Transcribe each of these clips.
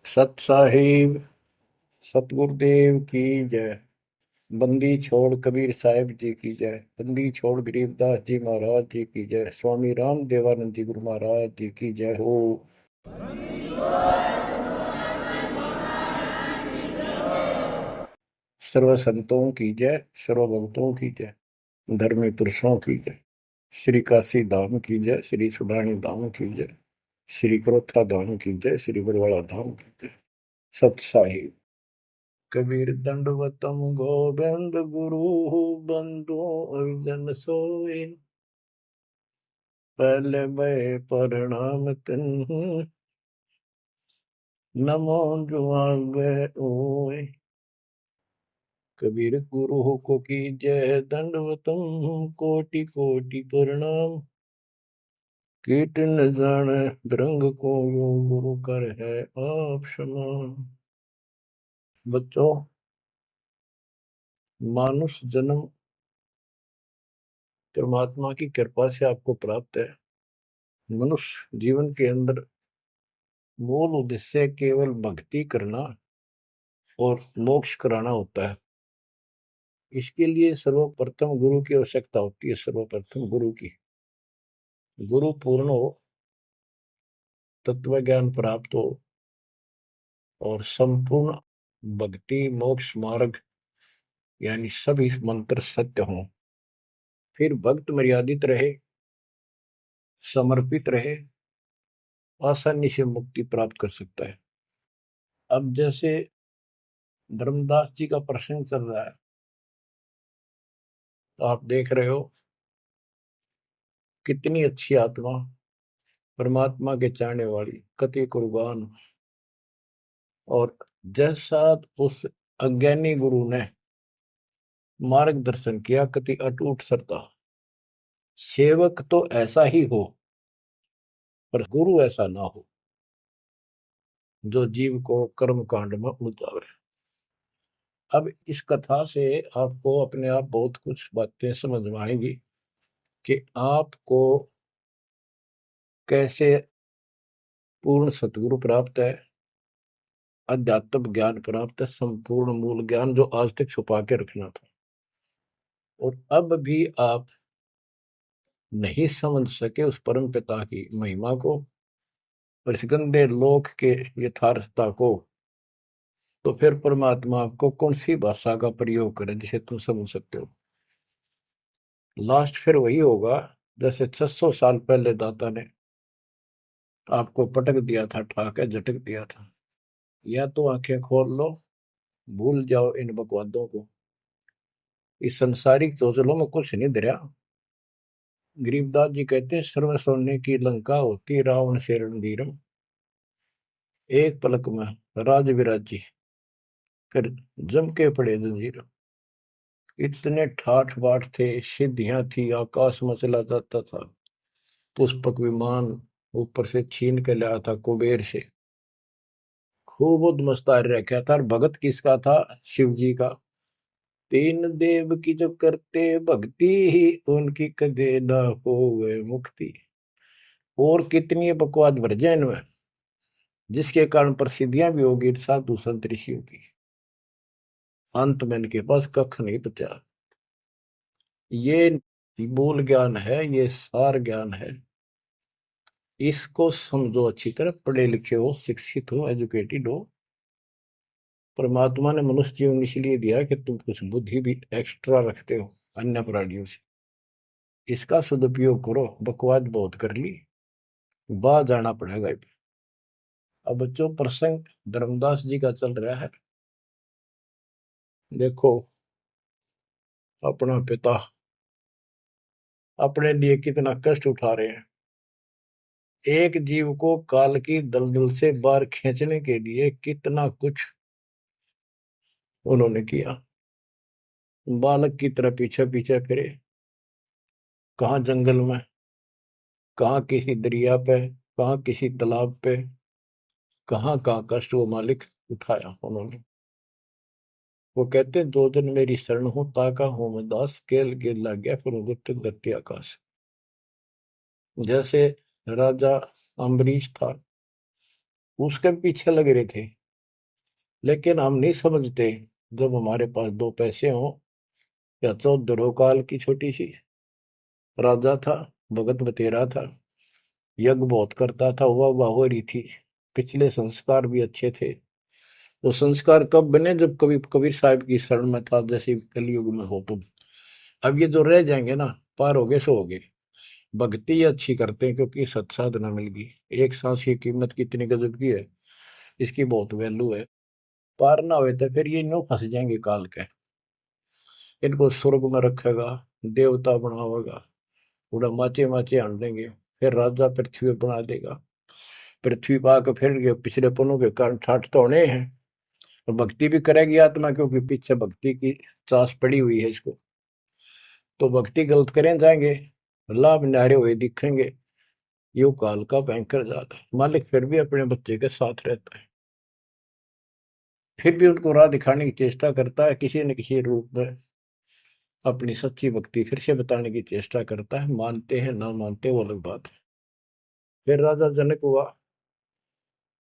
सत साहिब सतगुरुदेव की जय। बंदी छोड़ कबीर साहिब जी की जय। बंदी छोड़ गरीबदास जी महाराज जी की जय। स्वामी राम देवानंद जी गुरु महाराज जी की जय हो। सर्व संतों की जय, सर्व भक्तों की जय, धर्मी पुरुषों की जय। श्री काशी धाम की जय, श्री सुडानी धाम की जय, श्री क्रोथा धाम की जय, श्री बरवाड़ा धाम की जय। सत साहिब कबीर दंडवतम गोविंद गुरु बंधु अर्जन सोए। पहले मैं प्रणाम तिन नमो जुआगे ओए। कबीर गुरु को की जय, दंडवतम कोटि कोटि प्रणाम। कीट न जाने रंग को यो गुरु कर है आप समान। बच्चों, मानुष जन्म परमात्मा की कृपा से आपको प्राप्त है। मनुष्य जीवन के अंदर मूल उद्देश्य केवल भक्ति करना और मोक्ष कराना होता है। इसके लिए सर्वप्रथम गुरु की आवश्यकता होती है। सर्वप्रथम गुरु की, गुरु पूर्ण हो, तत्व ज्ञान प्राप्त हो और संपूर्ण भक्ति मोक्ष मार्ग यानी सभी मंत्र सत्य हों, फिर भक्त मर्यादित रहे, समर्पित रहे, आसानी से मुक्ति प्राप्त कर सकता है। अब जैसे धर्मदास जी का प्रसंग चल रहा है, तो आप देख रहे हो कितनी अच्छी आत्मा, परमात्मा के चाहने वाली, कति कुर्बान। और जैसा उस अज्ञानी गुरु ने मार्गदर्शन किया, कति अटूट श्रद्धा। सेवक तो ऐसा ही हो, पर गुरु ऐसा ना हो जो जीव को कर्म कांड में उलझावे। अब इस कथा से आपको अपने आप बहुत कुछ बातें समझ में आएंगी कि आपको कैसे पूर्ण सतगुरु प्राप्त है, अध्यात्म ज्ञान प्राप्त है, संपूर्ण मूल ज्ञान जो आज तक छुपा के रखना था। और अब भी आप नहीं समझ सके उस परम पिता की महिमा को और इस गंदे लोक के यथार्थता को, तो फिर परमात्मा आपको कौन सी भाषा का प्रयोग करे जिसे तुम समझ सकते हो। लास्ट फिर वही होगा जैसे 600 साल पहले दाता ने आपको पटक दिया था, ठाके झटक दिया था। या तो आंखें खोल लो, भूल जाओ इन बकवादों को। इस संसारिक चोचलों में कुछ नहीं धरा। गरीबदास जी कहते हैं, सर्व सोने की लंका होती रावण से रणधीरम। एक पलक में राज विराजी, फिर जम के पड़े जंजीर। इतने ठाठ बाट थे, सिद्धियां थी, आकाश में चला जाता था, पुष्पक विमान ऊपर से छीन के लाया था कुबेर से। खूब उद्मस्ता रखा था। और भगत किसका था? शिव जी का। तीन देव की जो करते भक्ति ही उनकी कदे ना होवे मुक्ति। और कितनी बकवास भर जाए इनमें, जिसके कारण प्रसिद्धियां भी होगी साधु संत ऋषियों की। अंत में इनके पास कख नहीं बचा। ये मूल ज्ञान है, ये सार ज्ञान है। इसको समझो अच्छी तरह, पढ़े लिखे हो, शिक्षित हो, एजुकेटेड हो। परमात्मा ने मनुष्य जीवन इसलिए दिया कि तुम कुछ बुद्धि भी एक्स्ट्रा रखते हो अन्य प्राणियों से। इसका सदुपयोग करो। बकवास बहुत कर ली, बाहर जाना पड़ेगा। अब बच्चों, प्रसंग धर्मदास जी का चल रहा है। देखो, अपना पिता अपने लिए कितना कष्ट उठा रहे हैं। एक जीव को काल की दलदल से बाहर खींचने के लिए कितना कुछ उन्होंने किया। बालक की तरह पीछे पीछे फिरे, कहाँ जंगल में, कहाँ किसी दरिया पे, कहाँ किसी तालाब पे, कहाँ कहाँ कष्ट वो मालिक उठाया उन्होंने। वो कहते, दो दिन मेरी शरण हो, ताका हो मैं दास, केल गिर लग गया फिर गुप्त धरती आकाश। जैसे राजा अम्बरीश था, उसके पीछे लग रहे थे लेकिन हम नहीं समझते, जब हमारे पास दो पैसे हों, या 14 काल की छोटी सी राजा था, भगत बतेरा था, यज्ञ बहुत करता था, वाह हो रही थी, पिछले संस्कार भी अच्छे थे। वो संस्कार कब बने? जब कभी कबीर साहब की शरण में था, जैसे कलयुग में हो तुम। अब ये जो रह जाएंगे ना, पार हो गए सो हो गए। भक्ति अच्छी करते हैं क्योंकि सत्साधना मिल गई। एक सांस की कीमत कितनी गजब की है, इसकी बहुत वैल्यू है। पार ना हुए तो फिर ये नो फंस जाएंगे काल के। इनको स्वर्ग में रखेगा, देवता बनावेगा, पूरा माचे माचे आन देंगे, फिर राजा पृथ्वी पर बना देगा। पृथ्वी पा के फिर ये पिछले पुनों के कारण ठाठ तो होने हैं। और भक्ति भी करेगी आत्मा, क्योंकि पीछे भक्ति की चास पड़ी हुई है इसको। तो भक्ति गलत करें जाएंगे, लाभ नारे हुए दिखेंगे। यो काल का भयंकर जाल है। मालिक फिर भी अपने बच्चे के साथ रहता है, फिर भी उनको राह दिखाने की चेष्टा करता है, किसी न किसी रूप में अपनी सच्ची भक्ति फिर से बताने की चेष्टा करता है। मानते हैं ना मानते वो अलग बात है। फिर राजा जनक हुआ,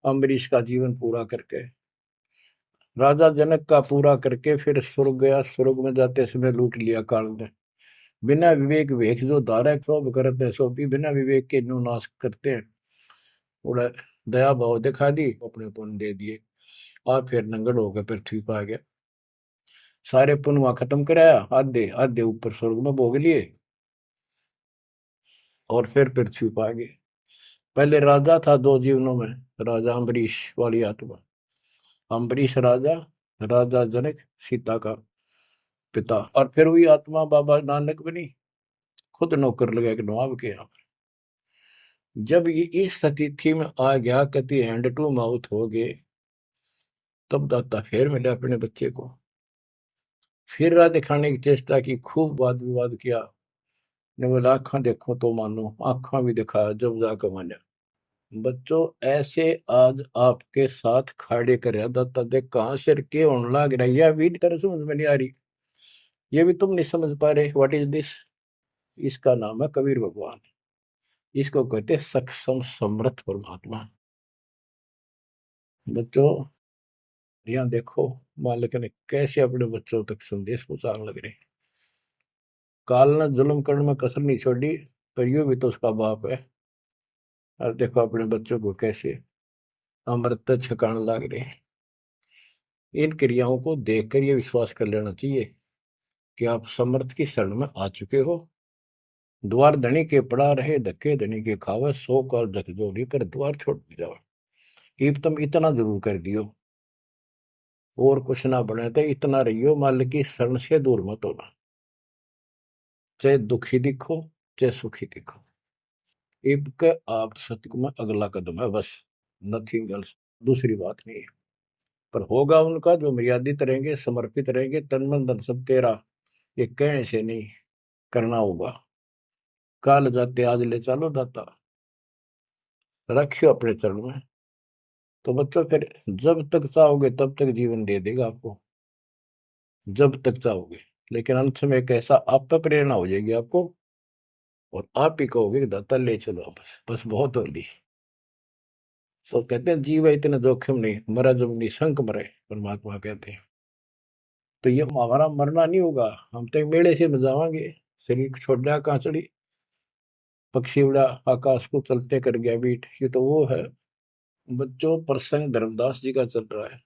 अम्बरीश का जीवन पूरा करके, राजा जनक का पूरा करके फिर स्वर्ग गया। स्वर्ग में जाते समय लूट लिया काल ने। बिना विवेक वेख जो धारा सब करते हैं, सो भी बिना विवेक के नो नाश करते हैं। थोड़ा दया भाव दिखा दी, अपने पुण्य दे दिए, और फिर नंगड़ होकर पृथ्वी पर आ गया। सारे पुण्य वहां खत्म कराया, आधे आधे ऊपर स्वर्ग में भोग लिए, और फिर पृथ्वी पर आ गए। पहले राजा था दो जीवनों में, राजा अम्बरीश वाली आत्मा। अम्बरीश राजा, राजा जनक सीता का पिता। और फिर वही आत्मा बाबा नानक बनी, खुद नौकर लगा के नवाब के यहाँ। जब ये इस स्थिति में आ गया, कति हैंड टू माउथ हो गए, तब दाता फिर मिले अपने बच्चे को। फिर राह दिखाने की चेष्टा की, खूब वाद विवाद किया। ने बोला आंखा देखो तो मानो, आंखा भी दिखाया, जब जाकर माना। बच्चों ऐसे आज आपके साथ खड़े कर दाता देख कहां से के होने लग रहा है, यह भी तरह समझ में नहीं आ रही। ये भी तुम नहीं समझ पा रहे, व्हाट इज दिस? इसका नाम है कबीर भगवान। इसको कहते हैं सक्षम समर्थ परमात्मा। बच्चों यहाँ देखो, मालिक ने कैसे अपने बच्चों तक संदेश पहुंचाने लग रहे। काल ने जुल्म करने में कसर नहीं छोड़ी, पर यूं भी तो उसका बाप है। और देखो अपने बच्चों को कैसे अमृत छकाने लग रहे हैं। इन क्रियाओं को देखकर ये विश्वास कर लेना चाहिए कि आप समर्थ की शरण में आ चुके हो। द्वार धनी के पड़ा रहे, धक्के धनी के खावे, 100 काल जग जोड़ी कर द्वार छोड़ जाओ। इब तुम इतना जरूर कर दियो, और कुछ ना बने तो इतना रहियो, मालिक की शरण से दूर मत होना। चाहे दुखी दिखो, चाहे सुखी दिखो, इब के आप सत्य में अगला कदम है बस, नथिंग एल्स। दूसरी बात नहीं है। पर होगा उनका जो मर्यादित रहेंगे, समर्पित रहेंगे, तन मन धन सब तेरा, ये कहने से नहीं, करना होगा। काल जाते आज ले चलो दाता, रखियो अपने चरण में। तो बच्चों फिर जब तक चाहोगे तब तक जीवन दे देगा आपको, जब तक चाहोगे। लेकिन अंत में एक ऐसा आप पर प्रेरणा हो जाएगी आपको, और आप ही कहोगे कि दाता ले चलो, बस बस बहुत होगी। तो कहते हैं जीव इतने जोखिम नहीं, मरा जब निशंक मरे, परमात्मा कहते हैं। तो ये हमारा मरना नहीं होगा, हम तो मेले से बजावांगे। शरीर छोड़ दिया कांचड़ी, पक्षी उड़ा आकाश को चलते कर गया बीट, ये तो वो है। बच्चों प्रसंग धर्मदास जी का चल रहा है।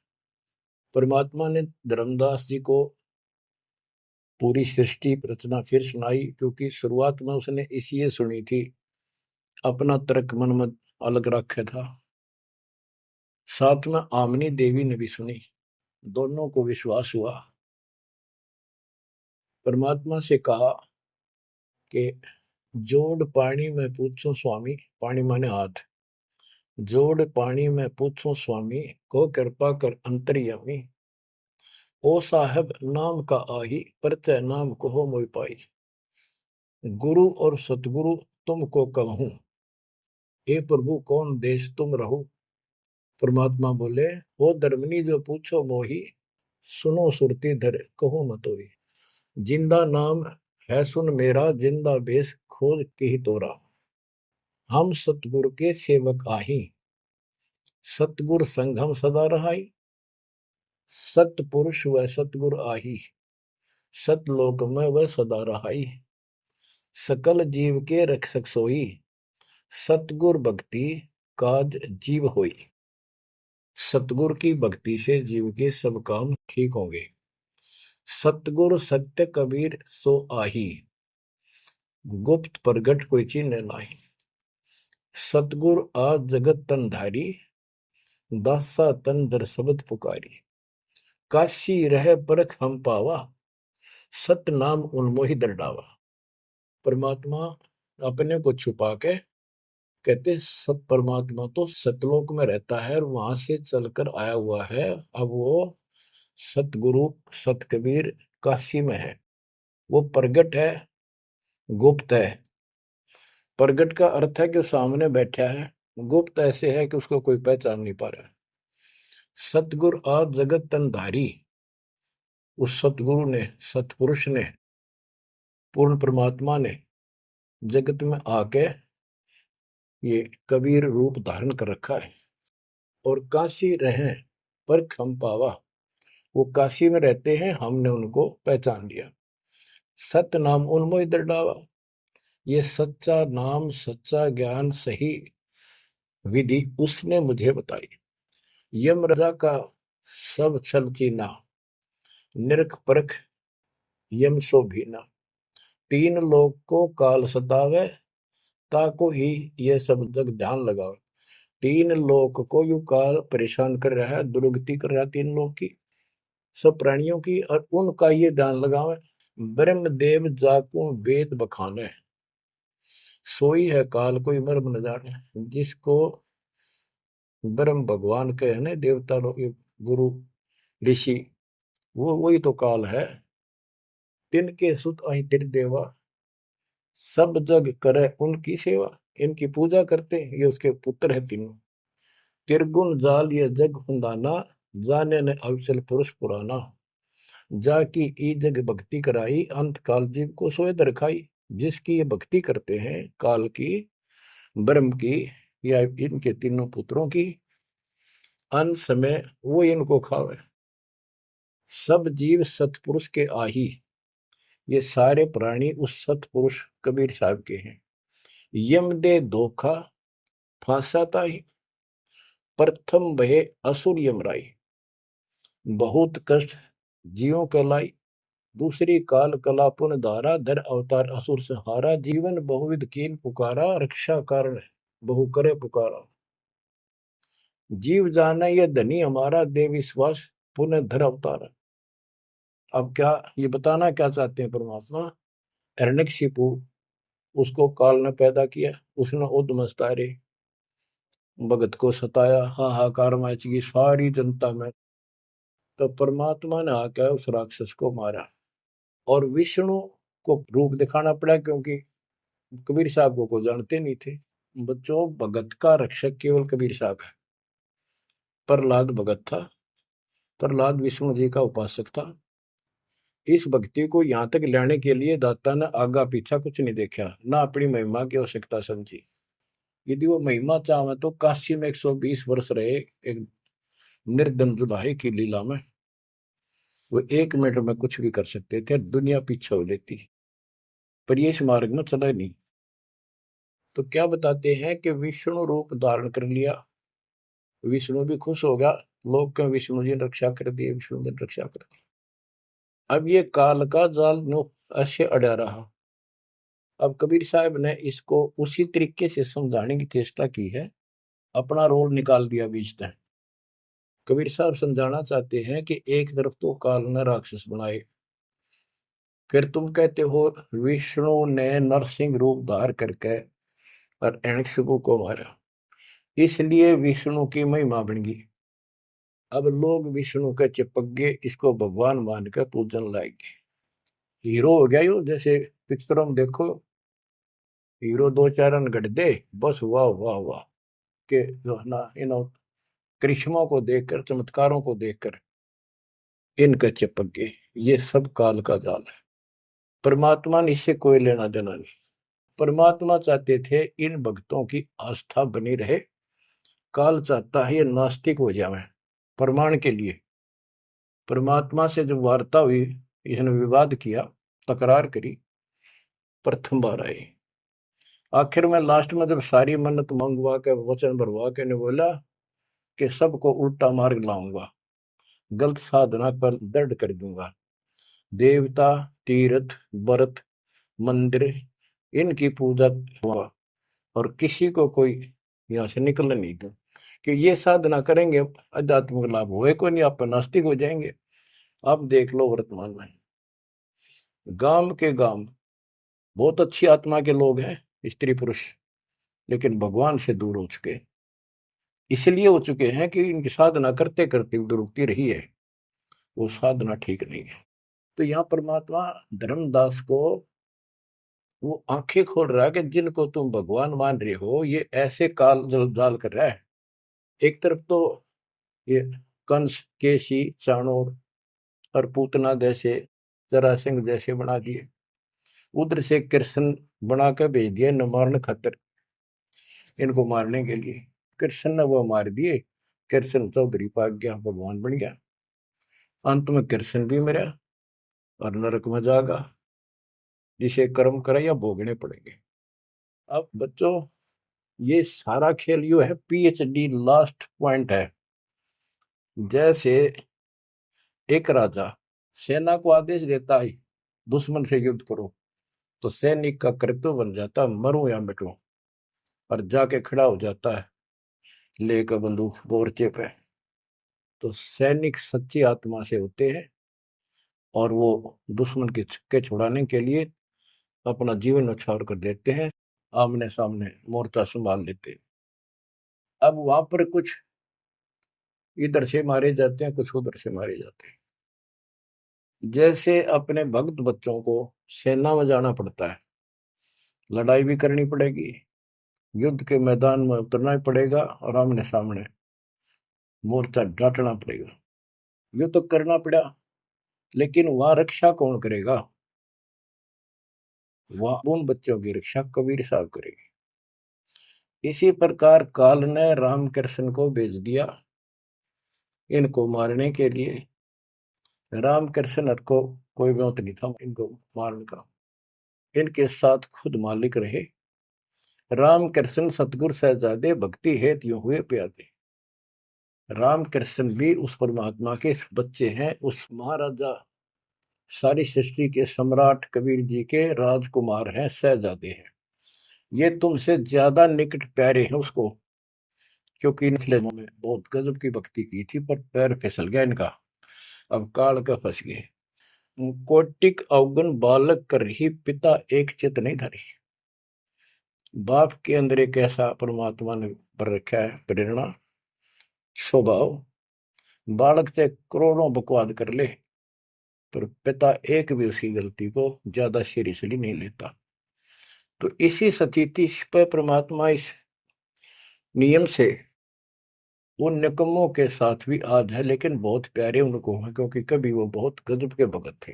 परमात्मा ने धर्मदास जी को पूरी सृष्टि रचना फिर सुनाई, क्योंकि शुरुआत में उसने इसलिए सुनी थी, अपना तर्क मन में अलग रखा था। साथ में आमनी देवी ने भी सुनी, दोनों को विश्वास हुआ। परमात्मा से कहा कि जोड़ पानी में पूछो स्वामी, पानी माने हाथ, जोड़ पानी में पूछो स्वामी, को कृपा कर अंतर्यामी। ओ साहब नाम का आही, परचय नाम कहो मोहि पाई। गुरु और सतगुरु तुमको कहूं, हे प्रभु कौन देश तुम रहो। परमात्मा बोले, हो धर्मनी जो पूछो मोही, सुनो सुरती धर कहो मतोई। जिंदा नाम है सुन मेरा, जिंदा बेस खोज के ही तोरा। हम सतगुरु के सेवक आही, सतगुर संग हम सदा रहाई। सतपुरुष व सतगुर आही, सतलोक में वह सदा रहाई। सकल जीव के रक्षक सोई, सतगुर भक्ति काज जीव होई। सतगुर की भक्ति से जीव के सब काम ठीक होंगे। सतगुर सत्य कबीर सो आही, गुप्त प्रगट कोई चीज न नाही। सतगुर आज जगत तन धारी, दासा तन दर शब्द पुकारी। काशी रह परख हम पावा, सत नाम उन्मोहि दरडावा। परमात्मा अपने को छुपा के कहते सब परमात्मा तो सतलोक में रहता है और वहां से चलकर आया हुआ है। अब वो सतगुरु सत कबीर काशी में है। वो प्रगट है, गुप्त है। प्रगट का अर्थ है कि सामने बैठा है, गुप्त ऐसे है कि उसको कोई पहचान नहीं पा रहा। सतगुरु आज जगत तन धारी, उस सतगुरु ने, सतपुरुष ने, पूर्ण परमात्मा ने जगत में आके ये कबीर रूप धारण कर रखा है। और काशी रहे पर हम पावा, वो काशी में रहते हैं, हमने उनको पहचान लिया। सत नाम उन्मोहि दरडावा, ये सच्चा नाम, सच्चा ज्ञान, सही विधि उसने मुझे बताई। यम राजा का सब छल कीना, निरख परख यम सो भीना। तीन लोग को काल सतावे, ताको ही ये सब जग ध्यान लगाओ। तीन लोग को यू काल परेशान कर रहा है, दुर्गति कर रहा है तीन लोग की, सब प्राणियों की, और उनका ये ध्यान लगावे। ब्रह्म देव जाको वेद बखाने, सोई है काल कोई मर्म न जाने। जिसको ब्रह्म भगवान के है ना, देवता लोग, गुरु ऋषि, वो वही तो काल है। तिनके सुत अहि तिर देवा, सब जग करे उनकी सेवा। इनकी पूजा करते, ये उसके पुत्र है तीनों। तिरगुण जाल ये जग हुंदाना, जाने ने अवसल पुरुष पुराना। जाकी ई जग भक्ति कराई, अंत काल जीव को सोए दरखाई। जिसकी ये भक्ति करते हैं, काल की, ब्रह्म की, या इनके तीनों पुत्रों की, अंत समय वो इनको खावे। सब जीव सतपुरुष के आही, ये सारे प्राणी उस सतपुरुष कबीर साहब के हैं। यम दे धोखा फांसाता ही, प्रथम बहे असुर यमराई। बहुत कष्ट जीवों के लाई, दूसरी काल कला पुन धारा। धर अवतार असुर से हारा, जीवन बहुविध कीन पुकारा। रक्षा कारण बहु करे पुकारा। जीव जाना ये धनी हमारा, दे विश्वास पुनः धर अवतारा। अब क्या ये बताना क्या चाहते हैं परमात्मा? हिरण्यकशिपु, उसको काल ने पैदा किया, उसने उद्मस्तारे भगत को सताया, हाहाकार मच गई सारी जनता में। तो परमात्मा ने आकर उस राक्षस को मारा और विष्णु को रूप दिखाना पड़ा, क्योंकि कबीर साहब को जानते नहीं थे। बच्चों, भगत का रक्षक केवल कबीर साहब है। प्रहलाद भगत था, प्रहलाद विष्णु जी का उपासक था। इस भक्ति को यहाँ तक लाने के लिए दाता ने आगा पीछा कुछ नहीं देखा, ना अपनी महिमा की आवश्यकता समझी। यदि वो महिमा चाहे तो काशी में 120 वर्ष रहे एक निर्धन जुलाहे की लीला में, वो 1 मिनट में कुछ भी कर सकते थे, दुनिया पीछे हो लेती। पर ये इस मार्ग में चला नहीं। तो क्या बताते हैं कि विष्णु रूप धारण कर लिया, विष्णु भी खुश हो गया, लोग का विष्णु जी ने रक्षा कर दी, विष्णु जी ने रक्षा कर दी। अब ये काल का जाल नो ऐसे अड़ा रहा। अब कबीर साहब ने इसको उसी तरीके से समझाने की चेष्टा की है, अपना रोल निकाल दिया बीच में। कबीर साहब समझाना चाहते हैं कि एक तरफ तो काल ने राक्षस बनाए, फिर तुम कहते हो विष्णु ने नरसिंह रूप धार करके और हिरण्यकशिपु को मारा, इसलिए विष्णु की महिमा बन गई। अब लोग विष्णु के चिपक गए, इसको भगवान मान कर पूजन लाएंगे। हीरो हो गया यो, जैसे पिक्चरों में देखो, हीरो 2 4 रन गढ़ दे, बस वाह वाह वाह के जो है ना, इन करिश्मों को देखकर, चमत्कारों को देखकर इनके चिपक गए। ये सब काल का जाल है, परमात्मा ने इससे कोई लेना देना नहीं। परमात्मा चाहते थे इन भक्तों की आस्था बनी रहे, काल चाहता है ये नास्तिक हो जाए प्रमाण के लिए। परमात्मा से जब वार्ता हुई, इसने विवाद किया, तकरार करी, प्रथम बार आई। आखिर में लास्ट में जब सारी मन्नत मंगवा के वचन भरवा के ने बोला कि सबको उल्टा मार्ग लाऊंगा, गलत साधना पर दृढ़ कर दूंगा, देवता, तीर्थ, व्रत, मंदिर, इनकी पूजा हुआ और किसी को कोई यहाँ से निकलने नहीं दूं, कि ये साधना करेंगे आध्यात्मिक लाभ होए को नहीं, आप नास्तिक हो जाएंगे। आप देख लो वर्तमान में गांव के गांव बहुत अच्छी आत्मा के लोग हैं, स्त्री पुरुष, लेकिन भगवान से दूर हो चुके, इसलिए हो चुके हैं कि इनकी साधना करते करते दुरुक्ति रही है, वो साधना ठीक नहीं है। तो यहाँ परमात्मा धर्मदास को वो आंखें खोल रहा है कि जिनको तुम भगवान मान रहे हो ये ऐसे काल जल जाल कर रहा है। एक तरफ तो ये कंस, केसी, चाणूर और पूतना जैसे, जरासिंह जैसे बना दिए, उधर से कृष्ण बना के भेज दिए न मारने खातिर, इनको मारने के लिए कृष्ण ने वो मार दिए, कृष्ण चौधरी पाक गया, भगवान बन गया। अंत में कृष्ण भी मरा और नरक में जागा, जिसे कर्म करे या भोगने पड़ेंगे। अब बच्चों ये सारा खेल यो है, पीएचडी लास्ट पॉइंट है। जैसे एक राजा सेना को आदेश देता है दुश्मन से युद्ध करो, तो सैनिक का कर्तव्य बन जाता मरूं या मिटूं, और जाके खड़ा हो जाता है लेकर बंदूक मोर्चे पे। तो सैनिक सच्ची आत्मा से होते हैं और वो दुश्मन के छक्के छुड़ाने के लिए अपना जीवन न्यौछावर कर देते हैं, आमने सामने मोर्चा संभाल लेते हैं। अब वहां पर कुछ इधर से मारे जाते हैं, कुछ उधर से मारे जाते हैं। जैसे अपने भक्त बच्चों को सेना में जाना पड़ता है, लड़ाई भी करनी पड़ेगी, युद्ध के मैदान में उतरना ही पड़ेगा और आमने सामने मोर्चा डांटना पड़ेगा। ये तो करना पड़ा, लेकिन वहां रक्षा कौन करेगा? वहां उन बच्चों की रक्षा कबीर साहब करेंगे। इसी प्रकार काल ने राम कृष्ण को भेज दिया इनको मारने के लिए। राम कृष्ण को कोई मौत नहीं था इनको मारने का, इनके साथ खुद मालिक रहे। राम कृष्ण सतगुरु सहजादे भक्ति हेत यूं हुए प्यादे। राम कृष्ण भी उस परमात्मा के बच्चे हैं, उस महाराजा सारी सृष्टि के सम्राट कबीर जी के राजकुमार हैं, सहजादे हैं। ये तुमसे ज्यादा निकट प्यारे हैं उसको, क्योंकि पिछले में बहुत गजब की भक्ति की थी, पर पैर फिसल गया इनका, अब काल का फंस गए। कोटिक अवगुण बालक कर ही पिता एक चित नहीं धरी। बाप के अंदर एक ऐसा परमात्मा ने पर रखा है प्रेरणा, स्वभाव, बालक से करोड़ों बकवाद कर ले पर पिता एक भी उसकी गलती को ज्यादा सीरियसली नहीं लेता। तो इसी स्थिति पर परमात्मा इस नियम से उन निकम्मों के साथ भी आज है, लेकिन बहुत प्यारे उनको हैं, क्योंकि कभी वो बहुत गजब के भगत थे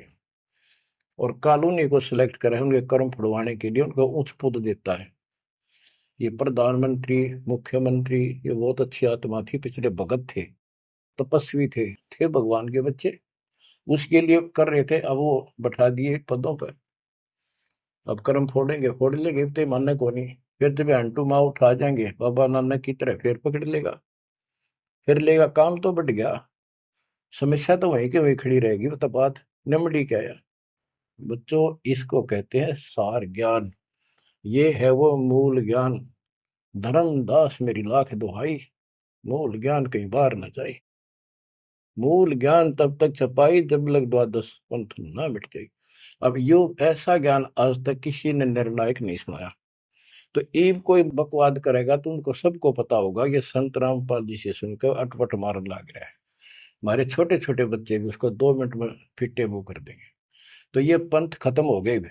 और कॉलोनी को सिलेक्ट करे उनके कर्म फुड़वाने के लिए उनको उच्च पद देता है। ये प्रधानमंत्री, मुख्यमंत्री, ये बहुत अच्छी आत्मा थी, पिछले भगत थे, तपस्वी थे भगवान के बच्चे, उसके लिए कर रहे थे। अब वो बैठा दिए पदों पर, अब कर्म फोड़ेंगे, फोड़ लेंगे, तो मानने को नहीं। फिर जब हंटू माँ उठा जाएंगे बाबा नानक की तरह, फिर पकड़ लेगा, फिर लेगा। काम तो बढ़ गया, समस्या तो वहीं के वहीं खड़ी रहेगी। तो बात निमड़ी क्या है बच्चों? इसको कहते हैं सार ज्ञान। ये है वो मूल ज्ञान। धर्मदास मेरी लाख दुहाई, मूल ज्ञान कहीं बाहर न जाए। मूल ज्ञान तब तक छपाई जब लग द्वादश पंथ ना मिट जाए। अब यो ऐसा ज्ञान आज तक किसी ने निर्णायक नहीं सुनाया। तो ईब कोई बकवाद करेगा तो उनको सबको पता होगा ये संत रामपाल जी से सुनकर अटपट मारन लग रहा है। हमारे छोटे छोटे बच्चे भी उसको 2 मिनट में फिटे मुंह कर देंगे। तो ये पंथ खत्म हो गए।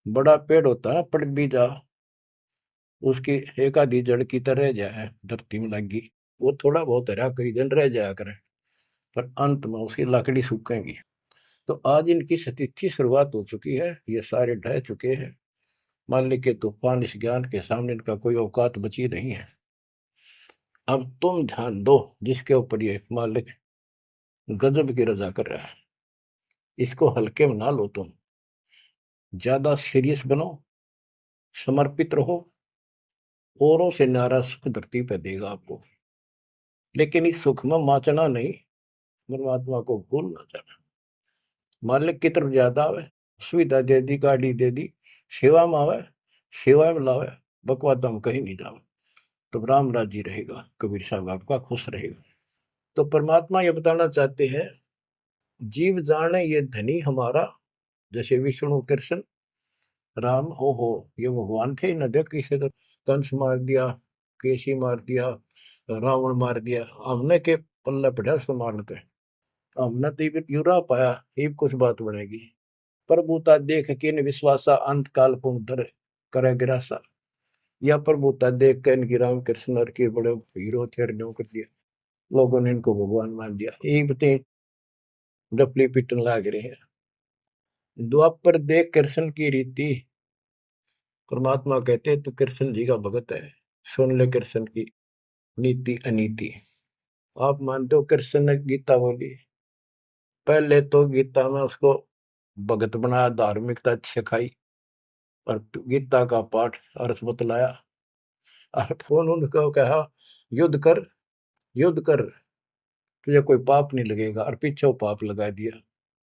बड़ा पेड़ होता है ना, पड़ भी जा, उसकी एक आधी जड़ की तरह जाए धरती में लगी, वो थोड़ा बहुत हरा कई दिन रह जाया करे, पर अंत में उसकी लकड़ी सूखेगी। तो आज इनकी स्थिति शुरुआत हो चुकी है, ये सारे ढह चुके हैं। मान ली के तूफान इस ज्ञान के सामने इनका कोई औकात बची नहीं है। अब तुम ध्यान दो जिसके ऊपर ये मालिक गजब की रजा कर रहा है। इसको हल्के में ना लो, तुम ज्यादा सीरियस बनो, समर्पित रहो। औरों से न्यारा सुख धरती पे देगा आपको, लेकिन इस सुख में माचना नहीं, परमात्मा को भूल ना जाना। मालिक की तरफ ज्यादा आवे, सुविधा दे दी, गाड़ी दे दी, सेवा में आवे, सेवा में लावे, बकवाद हम कहीं नहीं जावे, तो राम राजी रहेगा, कबीर साहब आपका खुश रहेगा। तो परमात्मा ये बताना चाहते हैं, जीव जाने ये धनी हमारा, जैसे विष्णु कृष्ण राम हो, ये भगवान थे न, देख किसे तो कंस मार दिया, केसी मार दिया, रावण मार दिया, हमने के पल्ले पड़ा उसको मारते, हमने तो ये यूरा पाया, ये कुछ बात बनेगी। प्रभुता देख के न विश्वासा, अंत काल पुनः करे गिरासा। या प्रभुता देख के इनकी राम कृष्ण और के बड़े हीरो थे, कर दिया, लोगों ने इनको भगवान मान दिया। यही बते डपली पिटन लाग रहे हैं। द्वापर देख कृष्ण की रीति, परमात्मा कहते तू कृष्ण जी का भगत है, सुन ले कृष्ण की नीति अनीति। आप मानते हो कृष्ण ने गीता बोली, पहले तो गीता में उसको भगत बनाया, धार्मिकता सिखाई, और गीता का पाठ अर्थ बतलाया, और फोन उनको कहा युद्ध कर, युद्ध कर, तुझे कोई पाप नहीं लगेगा, और पीछे वो पाप लगा दिया।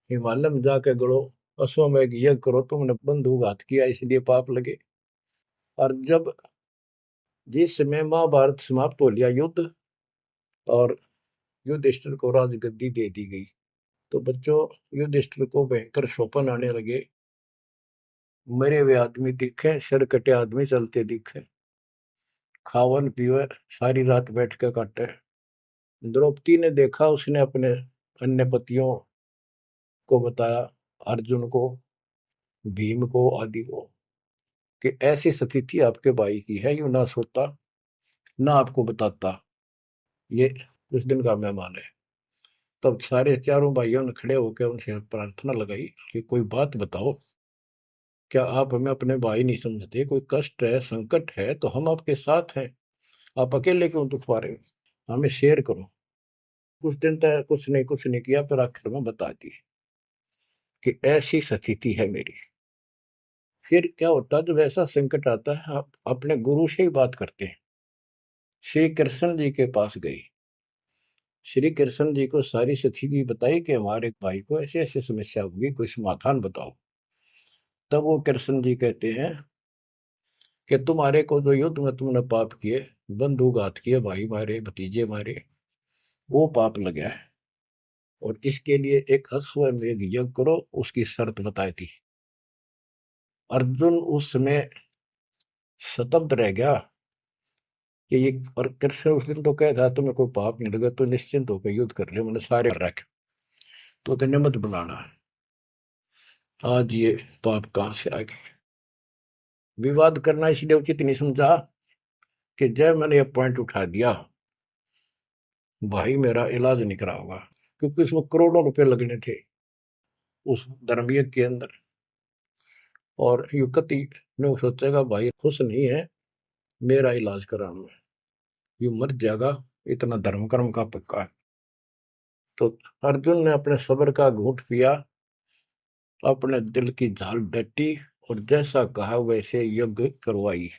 हिमालय में जाके गड़ो, अश्वमेघ यज्ञ करो, तुमने बंधुघात किया इसलिए पाप लगे। और जब जिस समय महाभारत समाप्त हो लिया युद्ध, और युधिष्ठिर को राजगद्दी दे दी गई, तो बच्चों युधिष्ठिर को भयंकर स्वप्न आने लगे, मरे हुए आदमी दिखे, सिर कटे आदमी चलते दिखे, खावन पीवे, सारी रात बैठ के काटे। द्रौपदी ने देखा, उसने अपने अन्य पतियों को बताया, अर्जुन को, भीम को, आदि को, कि ऐसी स्थिति आपके भाई की है, यूं ना सोता ना आपको बताता, ये उस दिन का मेहमान है। तब सारे चारों भाइयों ने खड़े होकर उनसे प्रार्थना लगाई कि कोई बात बताओ, क्या आप हमें अपने भाई नहीं समझते, कोई कष्ट है, संकट है तो हम आपके साथ हैं, आप अकेले क्यों दुख पा रहे हो, हमें शेयर करो। कुछ दिन तक कुछ नहीं किया, फिर आखिर में बता दी कि ऐसी स्थिति है मेरी। फिर क्या होता है, जब ऐसा संकट आता है, आप अपने गुरु से ही बात करते हैं। श्री कृष्ण जी के पास गई, श्री कृष्ण जी को सारी स्थिति बताई कि हमारे भाई को ऐसे ऐसे समस्या होगी, कोई समाधान बताओ। तब वो कृष्ण जी कहते हैं कि तुम्हारे को जो युद्ध में तुमने पाप किए, बंधुघात किए, भाई मारे, भतीजे मारे, वो पाप लगा है, और इसके लिए एक अश्वमेध यज्ञ करो, उसकी शर्त बताई थी। अर्जुन उस समय स्तब्ध रह गया कि ये, और कृष्ण उस दिन तो कह था तुम्हें कोई पाप नहीं लगा तो निश्चिंत होकर युद्ध कर रहे, मैंने सारे रख, तो तेने मत बनाना है। आज ये पाप कहां से आ गए। विवाद करना इसलिए उचित नहीं समझा कि जब मैंने ये पॉइंट उठा दिया, भाई मेरा इलाज नहीं करा होगा, क्योंकि उसमें करोड़ों रुपए लगने थे उस धर्मयज्ञ के अंदर। और युवती ने सोचेगा भाई खुश नहीं है, मेरा इलाज कराना है, ये मर जाएगा, इतना धर्म कर्म का पक्का है। तो अर्जुन ने अपने सब्र का घूंट पिया, अपने दिल की झाल डटी, और जैसा कहा वैसे यज्ञ करवाई।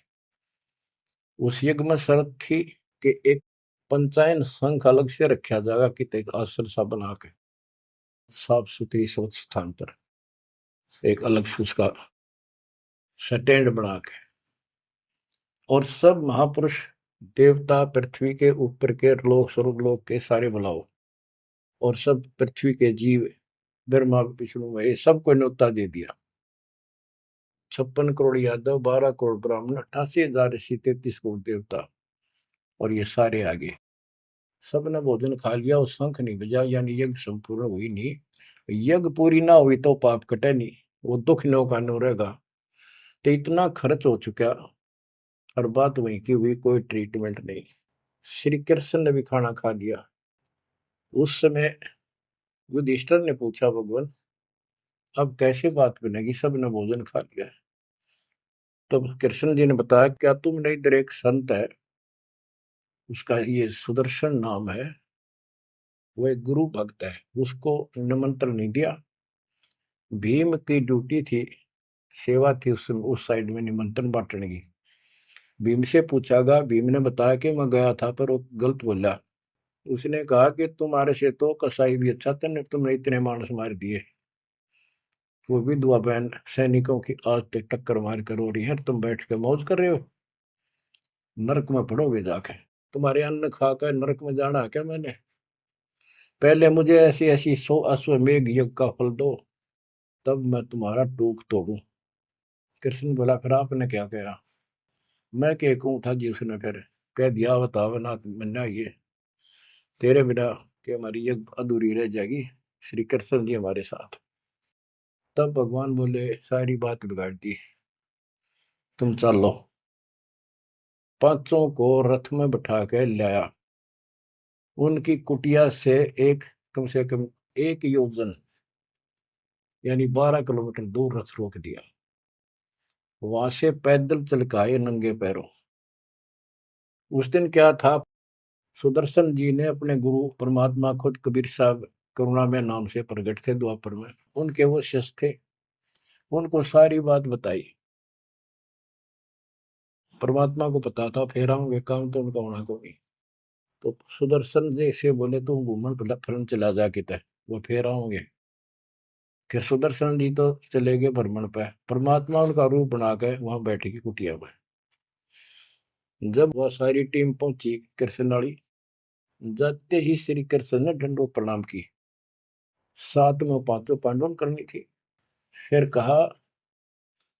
उस यज्ञ में शर्त थी कि एक पंचायन संघ अलग से रखा जाएगा, कि एक आश्रम सा बना के साफ सुथरी स्वच्छ स्थान पर एक अलग से उसका स्टैंड बना के, और सब महापुरुष, देवता, पृथ्वी के ऊपर के लोक, स्वर्गलोक के सारे बुलाओ, और सब पृथ्वी के जीव, ब्रह्मा विष्णु में सबको न्योता दे दिया। 56 करोड़ यादव, 12 करोड़ ब्राह्मण, 88,000 ऋषि, 33 करोड़ देवता, और ये सारे आगे। सबने भोजन खा लिया, और शंख नहीं बजा, यानी यज्ञ संपूर्ण हुई नहीं। यज्ञ पूरी ना हुई तो पाप कटे नहीं, वो दुख नो का नो रहेगा। तो इतना खर्च हो चुका, और बात वहीं की हुई, कोई ट्रीटमेंट नहीं। श्री कृष्ण ने भी खाना खा लिया। उस समय युधिष्ठिर ने पूछा, भगवान अब कैसे बात बनेगी, सबने भोजन खा लिया है। तब कृष्ण जी ने बताया, क्या तुमने इधर एक संत है, उसका ये सुदर्शन नाम है, वो एक गुरु भक्त है, उसको निमंत्रण नहीं दिया। भीम की ड्यूटी थी, सेवा थी उस साइड में निमंत्रण बांटने की। भीम से पूछागा, भीम ने बताया कि मैं गया था पर वो गलत बोला। उसने कहा कि तुम्हारे से तो कसाई भी अच्छा था, तुमने इतने मानस मार दिए। वो विधवा बहन सैनिकों की आज तक टक्कर मार कर हो रही है, तुम बैठ के मौज कर रहे हो, नरक में पड़ोगे जाके। तुम्हारे अन्न खाकर नरक में जाना है क्या मैंने? पहले मुझे ऐसी ऐसी 100 अश्वमेघ यज्ञ का फल दो, तब मैं तुम्हारा टूक तोड़ू। कृष्ण बोला, फिर आपने क्या कहा? मैं क्या कहूँ था जी? उसने फिर कह दिया, बताओ ना मन्ना, ये तेरे बिना कि हमारी यज्ञ अधूरी रह जाएगी, श्री कृष्ण जी हमारे साथ। तब भगवान बोले, सारी बात बिगाड़ दी, तुम चलो। पांचों को रथ में बैठा के लाया, उनकी कुटिया से एक, कम से कम 1 योजन यानी 12 किलोमीटर दूर रथ रोक दिया। वहां से पैदल चल के आए नंगे पैरों। उस दिन क्या था, सुदर्शन जी ने अपने गुरु परमात्मा खुद कबीर साहब करुणा में नाम से प्रकट थे द्वापर में, उनके वो शिष्य थे, उनको सारी बात बताई। परमात्मा को पता था फेरा होंगे काम तो उनका होना को नहीं। तो सुदर्शन जी से बोले, तुम घूमन फिरन चला जा किते, वो फेरा होंगे। कि सुदर्शन जी तो चले गए भ्रमण पे, परमात्मा उनका रूप बना के वहां बैठी की कुटिया में। जब वह सारी टीम पहुंची कृष्ण वाली, जाते ही श्री कृष्ण ने दंडवत प्रणाम की। साथ में पांचों पांडवों करनी थी। फिर कहा,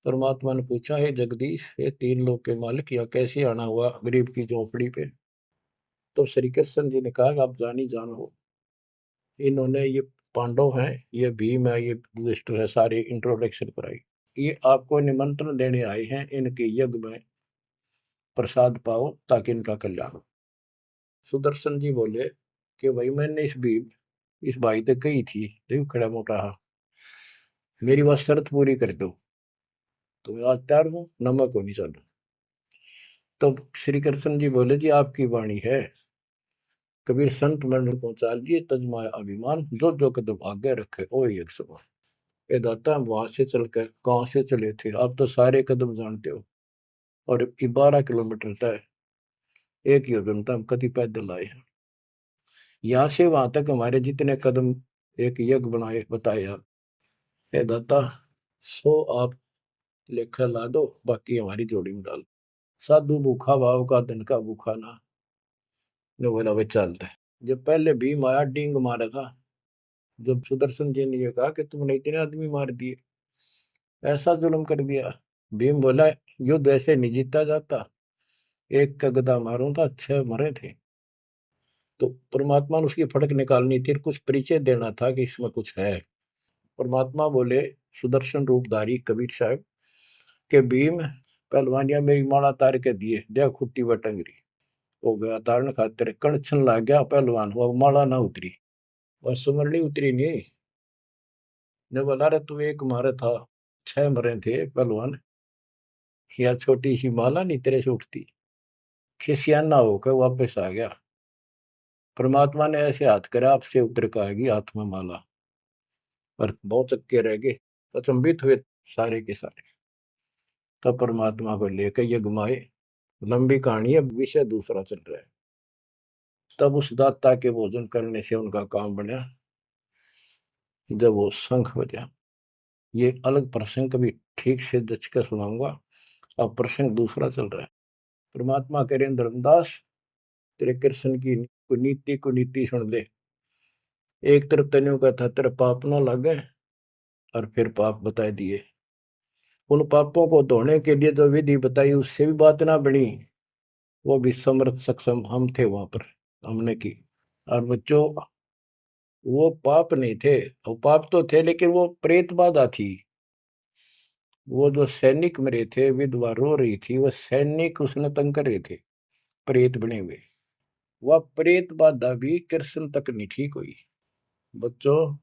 परमात्मा ने पूछा, हे जगदीश, ये 3 लोक के मालिक, या कैसे आना हुआ गरीब की झोपड़ी पे? तो श्री कृष्ण जी ने कहा, आप जानी जान हो, इन्होंने ये पांडव हैं, ये भीम है, ये युधिष्ठिर है, सारी इंट्रोडक्शन कराई। ये आपको निमंत्रण देने आए हैं, इनके यज्ञ में प्रसाद पाओ ताकि इनका कल्याण हो। सुदर्शन जी बोले कि भाई मैंने इस भाई तक कही थी, देखो खड़ा मोटा, मेरी बात शर्त पूरी कर दो तो मैं आज तैयार हूँ, नमक होनी चाहिए। तो श्री कृष्ण जी बोले, जी आपकी वाणी है, कबीर संत मंडल को चालिए तजमाया अभिमान, जो जो कदम आगे रखे ओ एक समान। ये दाता, हम वहां से चलकर कहाँ से चले थे, आप तो सारे कदम जानते हो, और 12 किलोमीटर तय, 1 योजन तक हम कभी पैदल आए हैं। यहाँ से वहां तक हमारे जितने कदम एक यज्ञ बनाए बताए आप, हे दाता 100 आप लेखा ला दो, बाकी हमारी जोड़ी में डाल। साधु भूखा भाव का धन का भूखा ना, ने बोला वे चलते हैं। जब पहले भीम आया डींग मारा था, जब सुदर्शन जी ने ये कहा कि तुमने इतने आदमी मार दिए, ऐसा जुल्म कर दिया, भीम बोला, युद्ध ऐसे नहीं जीता जाता, एक का गदा मारूं था 6 मरे थे। तो परमात्मा ने उसकी फड़क निकालनी थी, कुछ परिचय देना था कि इसमें कुछ है। परमात्मा बोले, सुदर्शन रूपधारी कबीर साहब के भीम, पहलवानिया मेरी माला तार के दिए, देख खुट्टी बटंगरी हो गया तारण खातिर, कणछन लाग गया पहलवान हुआ, माला ना उतरी, और सुमरनी उतरी नहीं। ने बोला, रे तू एक मारे था 6 मरे थे पहलवान, या छोटी सी माला नहीं तेरे से उठती। खिसियाना होकर वापस आ गया। परमात्मा ने ऐसे हाथ करा, आपसे उतर कर आएगी हाथ में माला, पर बहुत चक्के रह गए, अचंभित हुए सारे के सारे। तब परमात्मा को लेकर ये घुमाए। लंबी कहानी है, विषय दूसरा चल रहा है। तब उस दाता के भोजन करने से उनका काम बना, जब वो शंख बजा। ये अलग प्रसंग कभी ठीक से जच कर सुनाऊंगा, अब प्रसंग दूसरा चल रहा है। परमात्मा कह रहे धर्मदास, तेरे कृष्ण की कुनीति सुन ले। एक तरफ तेने का था तेरा पाप ना लगे, और फिर पाप बताए दिए। उन पापों को धोने के लिए जो विधि बताई उससे भी बात ना बनी, वो भी समर्थ सक्षम हम थे वहां पर, हमने की। और बच्चों, वो पाप नहीं थे, वो पाप तो थे लेकिन वो प्रेत बाधा थी। वो जो सैनिक मरे थे, विधवा रो रही थी, वो सैनिक उसने तंग कर रहे थे, प्रेत बने हुए। वह प्रेत बाधा भी कृष्ण तक नहीं ठीक हुई। बच्चों,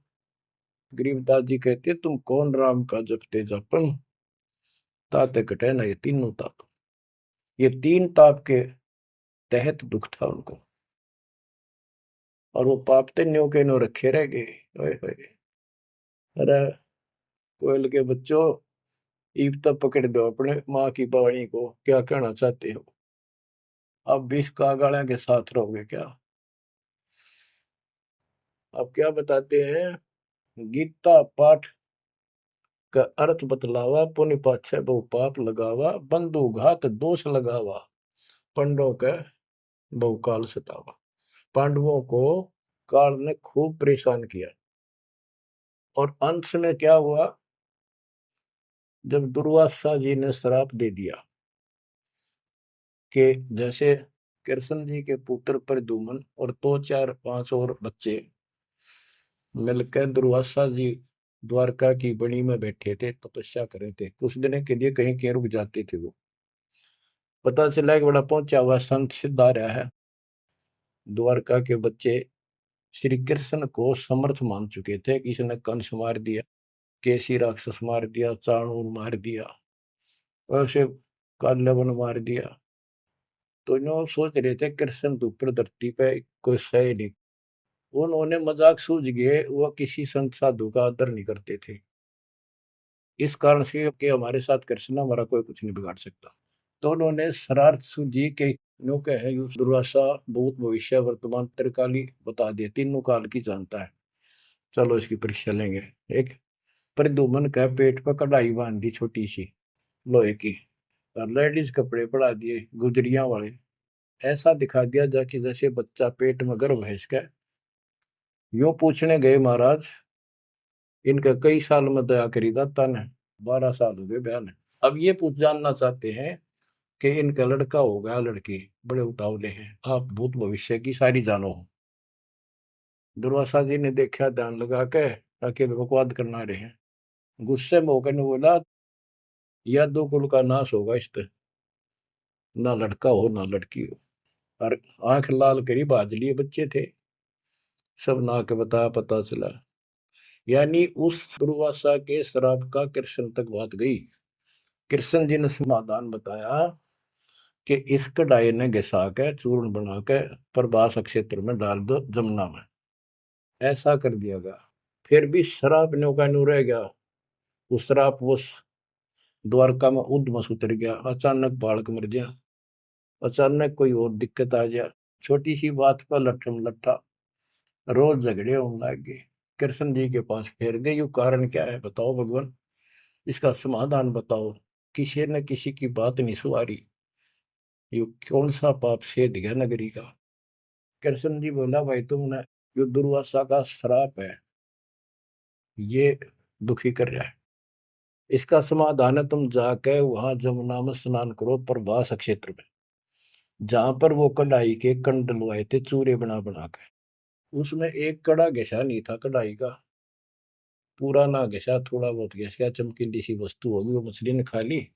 गरीबदास जी कहते, तुम कौन राम का जपते जपन, ताते कटे ना ये तीनों ताप। ये 3 ताप के तहत दुख था उनको। और वो पाप ते न्यो के न्यो रखे रह गए। ओए होए। अरे कोयल के बच्चों, ईब तक पकड़ दो अपने माँ की वाणी को, क्या कहना चाहते हो? अब भी कागाड़ा के साथ रहोगे क्या? अब क्या बताते हैं? गीता पाठ का अर्थ बतलावा, पुण्य पाछे बहु पाप लगावा, बंधु घात दोष लगावा, पंडों के बहुकाल सतावा। पांडवों को काल ने खूब परेशान किया, और अंत में क्या हुआ? जब दुर्वासा जी ने श्राप दे दिया कि जैसे कृष्ण जी के पुत्र प्रद्युम्न और दो चार पांच और बच्चे मिलकर दुर्वासा जी द्वारका की बनी में बैठे थे, तपस्या कर रहे थे, कुछ दिन के लिए कहीं कहीं रुक जाते थे। वो पता चला कि बड़ा पहुंचा हुआ संत सिद्ध आ रहा है। द्वारका के बच्चे श्री कृष्ण को समर्थ मान चुके थे। किसी ने कंस मार दिया, केसी राक्षस मार दिया, चाणूर मार दिया, वैसे काल्यवन मार दिया। तो नो सोच रहे थे कृष्ण तो ऊपर धरती पे कोई सही नहीं। उन्होंने मजाक सूझ गए, वो किसी संत साधु का आदर नहीं करते थे। इस कारण से कि हमारे साथ कृष्ण, हमारा कोई कुछ नहीं बिगाड़ सकता। तो उन्होंने शरारत सूझी कि नो कहे दुर्वासा भूत भविष्य वर्तमान त्रिकाली बता दिए, तीनों काल की जानता है, चलो इसकी परीक्षा लेंगे। एक प्रद्युम्न का पेट पर कढ़ाई बांध दी छोटी सी लोहे की, और लेडीज कपड़े पड़ा दिए गुजरिया वाले। ऐसा दिखा दिया जाके जैसे बच्चा पेट में गर्भ है इसका। यूं पूछने गए महाराज, इनका कई साल में दया करी दाता ने? 12 साल हो गए बयान। अब ये पूछ जानना चाहते हैं कि इनका लड़का होगा लड़की, बड़े उतावले हैं, आप भूत भविष्य की सारी जानो हो। दुर्वासा जी ने देखा ध्यान लगा के, ताकि बकवाद करना रहे। गुस्से में होकर ने बोला, यह दो कुल का नाश होगा इस पे, ना लड़का हो ना लड़की हो। और आंख लाल करी बाज लिए बच्चे थे, सब ना के बता पता चला। यानी उस दुर्वासा के श्राप का कृष्ण तक बात गई। कृष्ण जी ने समाधान बताया कि इस कढ़ाई ने घिसा के चूर्ण बना के प्रभास क्षेत्र में डाल दो जमुना में। ऐसा कर दिया गया। फिर भी श्राप न्यो का न्यू रह गया। वो श्राप वो द्वारका में उद्मस उतर गया। अचानक बालक मर गया, अचानक कोई और दिक्कत आ गया, छोटी सी बात पर लट्ठम लट्ठा, रोज झगड़े होने लग गए। कृष्ण जी के पास फिर गए, यू कारण क्या है बताओ भगवान, इसका समाधान बताओ। किसी न किसी की बात नहीं सुहारी, यू कौन सा पाप सेध गया नगरी का? कृष्ण जी बोला, भाई तुमने, जो दुर्वासा का श्राप है ये दुखी कर रहा है, इसका समाधान है तुम जाके वहां जमुना में स्नान करो प्रभास क्षेत्र में, जहां पर वो कढ़ाई के कंड डलवाए थे चूरे बना बना के। उसमें एक कड़ा घिसा नहीं था कढ़ाई का, पूरा ना घिसा, थोड़ा बहुत घिस गया, चमकीली सी वस्तु होगी, वो मछली ने खा ली।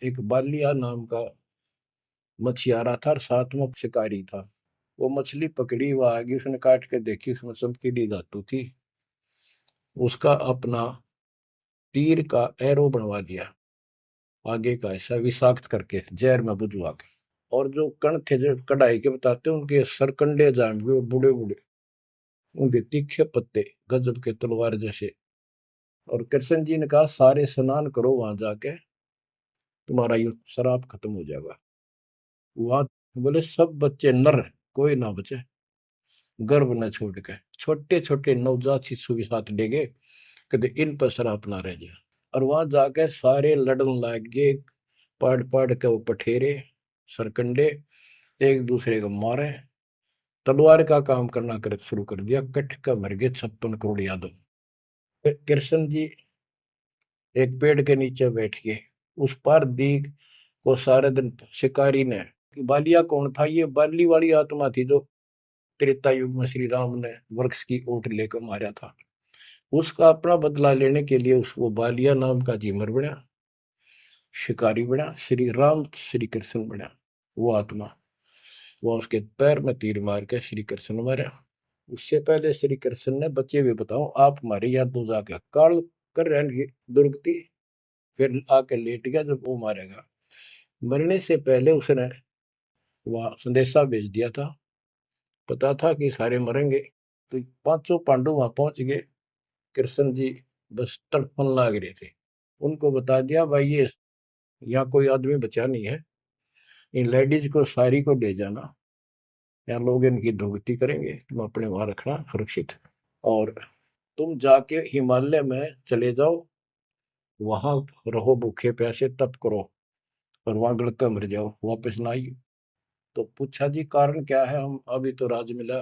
एक बालिया नाम का मछियारा था और साथ में शिकारी था। वो मछली पकड़ी, वो आगे उसने काट के देखी, उसमें चमकीली धातु थी। उसका अपना तीर का एरो बनवा दिया, आगे का ऐसा विषाक्त करके जहर में बुझवा के। और जो कण थे जो कढ़ाई के बताते उनके सरकंडे जाम गए, बूढ़े बूढ़े, उनके तीखे पत्ते गजब के तलवार जैसे। और कृष्ण जी ने कहा, सारे स्नान करो वहां जाके, तुम्हारा ये शराब खत्म हो जाएगा। वहां बोले सब बच्चे नर, कोई ना बचे, गर्भ न छोड़ के, छोटे छोटे नवजात शिशु भी साथ ले गए, कहते इन पर शराब ना रह जाए। और वहां जाके सारे लड़न लग गए, पढ़ पढ़ के वो पठेरे सरकंडे एक दूसरे को मारे, तलवार का काम करना कर शुरू कर दिया। कट का मर गए 56 करोड़ यादव। फिर कृष्ण जी एक पेड़ के नीचे बैठ के उस पार दी को सारे दिन शिकारी ने, बालिया कौन था? ये बाली वाली आत्मा थी जो त्रेता युग में श्री राम ने वृक्ष की ओट लेकर मारा था। उसका अपना बदला लेने के लिए उस वो बालिया नाम का जीमर बना, शिकारी बना, श्री राम श्री कृष्ण बना। वो आत्मा, वो उसके पैर में तीर मार के श्री कृष्ण मारा। उससे पहले श्री कृष्ण ने, बच्चे भी बताओ आप हमारी याद दो जाके काल कर रहेंगे दुर्गति, फिर आके लेट गया जब वो मारेगा। मरने से पहले उसने वह संदेशा भेज दिया था पता था कि सारे मरेंगे, तो पांचों पांडव वहां पहुंच गए। कृष्ण जी बस तड़पन लाग रहे थे। उनको बता दिया भाई ये यहाँ कोई आदमी बचा नहीं है, इन लेडीज को सारी को ले जाना, यहाँ लोग इनकी दुर्गति करेंगे, तुम अपने वहां रखना सुरक्षित। और तुम जाके हिमालय में चले जाओ, वहां रहो भूखे प्यासे तप करो, और वहां गड़का मर जाओ, वापस ना आइए। तो पूछा जी कारण क्या है? हम अभी तो राज मिला,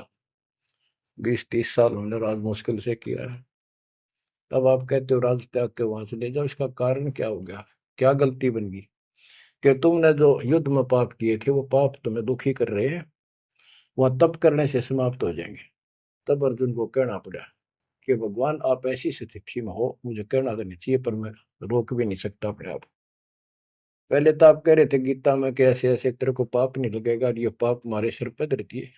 20-30 साल हमने राज मुश्किल से किया है, अब आप कहते हो राज त्याग के वहां चले जाओ, इसका कारण क्या हो गया? क्या गलती बन गई कि तुमने जो युद्ध में पाप किए थे वो पाप तुम्हें दुखी कर रहे हैं, वहां तप करने से समाप्त हो जाएंगे। तब अर्जुन को कहना पड़ा कि भगवान आप ऐसी स्थिति में हो, मुझे कहना तो नहीं चाहिए पर मैं रोक भी नहीं सकता अपने आप। पहले तो आप कह रहे थे गीता में कि ऐसे ऐसे तेरे को पाप नहीं लगेगा, और ये पाप हमारे सिर पर धरती है।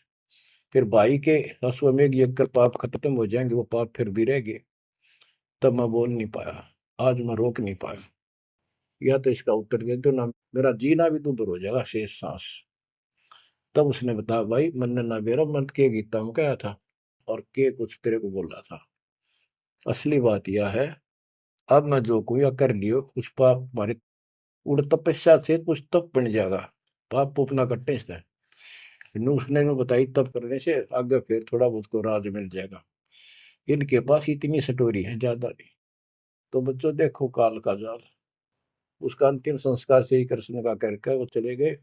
फिर भाई के अश्वमेध यज्ञ कर पाप खत्म हो जाएंगे, वो पाप फिर भी रह गए। तब मैं बोल नहीं पाया, आज मैं रोक नहीं पाया। या तो इसका उत्तर दे दो ना, मेरा जीना भी दूभर हो जाएगा शेष सांस। तब उसने बताया भाई मैंने ना मेरा मन के गीता में कहा था, और के कुछ तेरे को बोला था। असली बात यह है, अब मैं जो कुछ कर लियो कुछ पाप हमारे उड़ तपस्या से कुछ तप बन जाएगा, पाप पूपना कट्टे से उसने में बताई तप करने से आगे फिर थोड़ा बहुत को राज मिल जाएगा। इनके पास इतनी सटोरी है, ज्यादा नहीं। तो बच्चों देखो काल का जाल। उसका अंतिम संस्कार श्री कृष्ण का करके वो चले गए,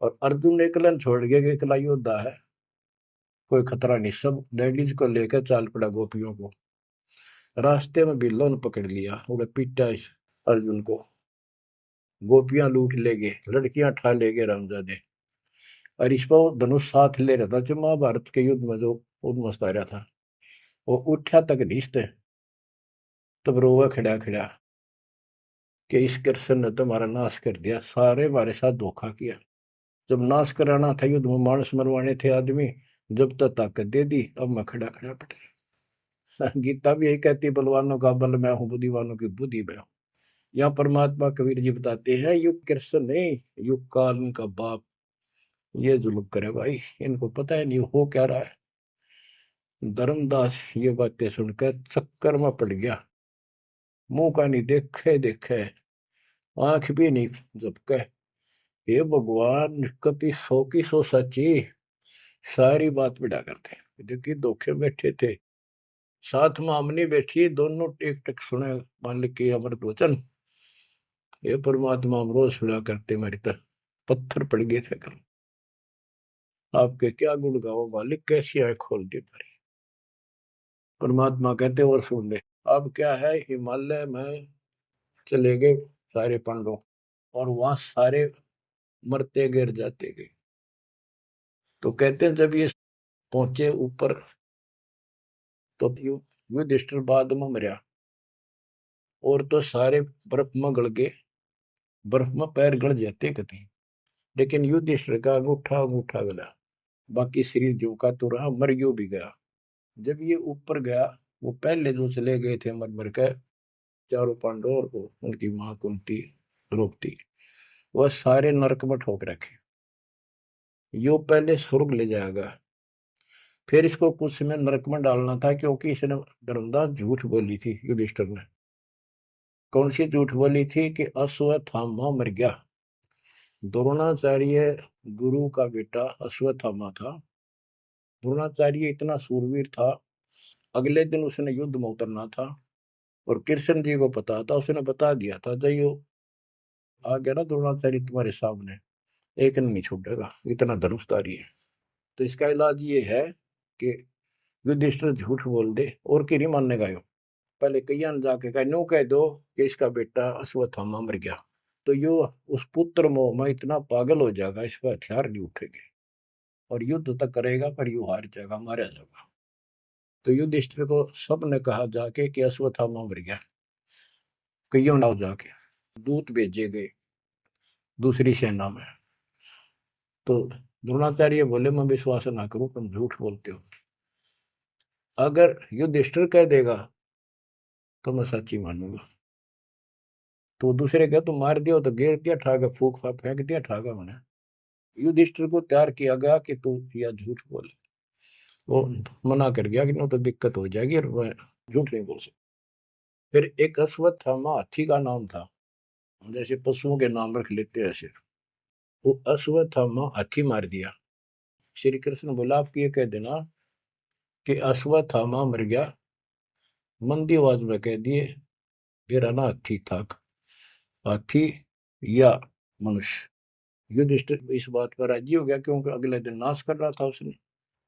और अर्जुन एकलन छोड़ गए कि एकला योद्धा है, कोई खतरा नहीं। सब लेडीज को लेकर चाल पड़ा गोपियों को। रास्ते में बिल्लो ने पकड़ लिया, उन्हें पीटा इस अर्जुन को। गोपियां लूट ले गए, लड़कियां ठा ले गए रामजादे। और इस पर धनुष साथ ले रहा था जो महाभारत के युद्ध में जो उद्मस्त आ रहा था, वो उठा तक नीचते। तब रोवा खड़ा खड़ा कि इस कृष्ण ने तुम्हारा नाश कर दिया, सारे हमारे साथ धोखा किया। जब नाश कराना था युद्ध में, मानस मरवाने थे आदमी, जब तक ताकत दे दी, अब मैं खड़ा खड़ा पड़। गीता भी यही कहती है, बलवानों का बल मैं हूँ, बुद्धिवानों की बुद्धि मैं हूँ। यहाँ परमात्मा कबीर जी बताते हैं युग कृष्ण नहीं, युग काल इनका बाप ये जुल्म करे भाई, इनको पता है नहीं हो क्या रहा है। धर्मदास ये बातें सुनकर चक्कर में पड़ गया, मुंह का नहीं देखे देखे, आंख भी नहीं झपके। हे भगवान कति सौ की सौ सच्ची, सारी बात बिड़ा करते। देखिए धोखे बैठे थे, साथ में हमने बैठी, दोनों टेक टेक सुने मालिक के अमृत वचन। ये परमात्मा हम रोज सुना करते, मेरी तरह पत्थर पड़ गए थे कल। आपके क्या गुण गाओ मालिक, कैसी आंख खोल दी मेरी। परमात्मा कहते और सुन ले। अब क्या है, हिमालय में चले गए सारे पांडव, और वहां सारे मरते गिर जाते गए। तो कहते हैं जब ये पहुंचे ऊपर, तो युधिष्ठिर बाद में मरा, और तो सारे बर्फ में गड़ गए, बर्फ में पैर गड़ जाते कहीं। लेकिन युधिष्ठिर का अंगूठा अंगूठा गला, बाकी शरीर जो का तो रहा, मर गयो भी गया। जब ये ऊपर गया, वो पहले जो चले गए थे मर मर के, चारों पांडव और उनकी मां कुंती द्रौपदी, वह सारे नरक में ठोक रखे। यो पहले स्वर्ग ले जाएगा, फिर इसको कुछ समय नरक में डालना था, क्योंकि इसने धर्मदास झूठ बोली थी युधिष्ठिर ने। कौन सी झूठ बोली थी? कि अश्वत्थामा मर गया। द्रोणाचार्य गुरु का बेटा अश्वत्थामा था। द्रोणाचार्य इतना सूरवीर था, अगले दिन उसने युद्ध में उतरना था, और कृष्ण जी को पता था, उसने बता दिया था जब यो आ गया ना द्रोणाचार्य तुम्हारे सामने, एक नहीं छूटेगा, इतना धनुषधारी है। तो इसका इलाज ये है कि युधिष्ठिर झूठ बोल दे, और की नहीं मानने का। यो पहले कईया ने जाके कह नो कह दो कि इसका बेटा अश्वत्थामा मर गया, तो यो उस पुत्र मोह में इतना पागल हो जाएगा, इस पर हथियार नहीं उठेंगे, और युद्ध तक करेगा पर यू हार जाएगा, मारा जाएगा। तो युधिष्ठिर को सबने कहा जाके कि अश्वत्थामा मर गया। कईयों ने जाके दूत भेजे गए दूसरी सेना में। तो द्रोणाचार्य बोले मैं विश्वास ना करूं, तुम झूठ बोलते हो। अगर युधिष्ठिर कह देगा तो मैं सच्ची मानूंगा। तो दूसरे कह तुम मार दिया तो गिर दिया ठागा, फूक फाक फेंक दिया ठागा मैंने। युधिष्ठिर को तैयार किया गया कि तू यह झूठ बोल। वो मना कर गया कि नो तो दिक्कत हो जाएगी और मैं झूठ नहीं बोल सकता। फिर एक अश्वत्थामा हाथी का नाम था, जैसे पशुओं के नाम रख लेते हैं ऐसे। वो अश्वत्थामा हाथी मार दिया। श्री कृष्ण बोला आप ये कह देना कि अश्वत्थामा मर गया, मंदी आवाज में कह दिए मेरा ना हाथी था, हाथी या मनुष्य। युधिष्ठिर इस बात पर राजी हो गया क्योंकि अगले दिन नाश कर रहा था उसने।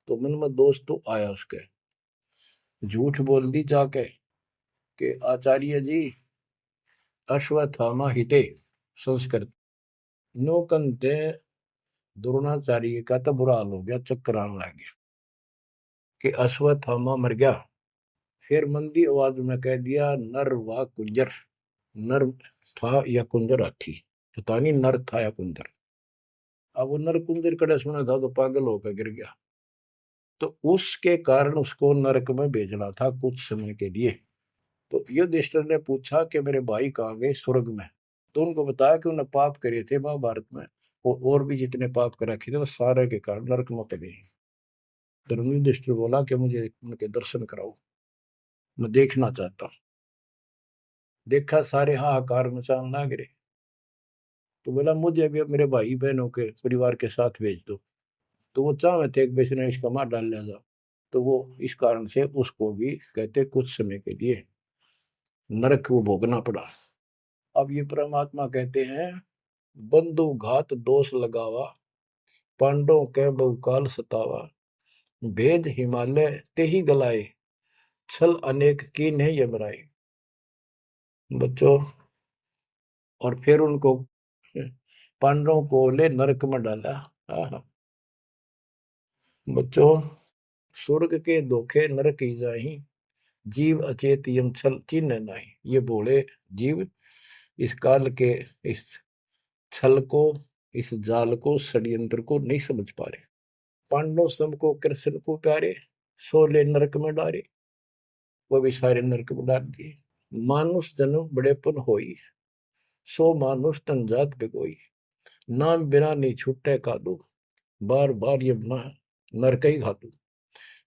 तो मन में दोष तो आया उसके, झूठ बोल दी जाके कि आचार्य जी अश्वत्थामा हिते संस्कृत नौकंते। द्रोणाचार्य का तो बुरा हाल हो गया, चक्कर आने लग गया कि अश्वत्थामा मर गया। फिर मंदी आवाज में कह दिया नर व कुंजर। नर था या कुंजर हाथी, पता नहीं नर था या कुंजर। अब वो नर कुंजर कड़े सुना था तो पागल होकर गिर गया। तो उसके कारण उसको नरक में भेजना था कुछ समय के लिए। तो युधिष्ठिर ने पूछा कि मेरे भाई कहाँ गए? स्वर्ग में। तो उनको बताया कि उन्होंने पाप करे थे महाभारत में, और भी जितने पाप कर रखे थे वो सारे के कारण नरक में पड़े। धर्म युधिष्ठिर बोला कि मुझे उनके दर्शन कराओ, मैं देखना चाहता हूँ। देखा सारे हाहाकार मचाने लग गए। तो बोला मुझे भी अब मेरे भाई बहनों के परिवार के साथ भेज दो। तो वो चाहे थे एक बेचने इसका मार डाल लिया जा। तो वो इस कारण से उसको भी कहते कुछ समय के लिए नरक को भोगना पड़ा। अब ये परमात्मा कहते हैं बंधु घात दोष लगावा, पांडवों के बहुकाल सतावा, भेद हिमालय ते ही गलाए, छल अनेक की नहीं यमराए। बच्चों, और फिर उनको पांडवों को ले नरक में डाला। आहा। बच्चों, स्वर्ग के धोखे नरक ही जाही, जीव अचेत यम छल चिन्ह नहीं। ये बोले जीव इस काल के इस छल को, इस जाल को, षड्यंत्र को नहीं समझ पा रहे। पांडव सबको कृष्ण को प्यारे, सोले नरक में डारे, वो भी सारे नरक में डाल दिए। मानुष जन्म बड़ेपन होई, सो मानुष तन जात बिगोई, नाम बिना नहीं छूटे कादू, बार बार ये नरक ही घातू।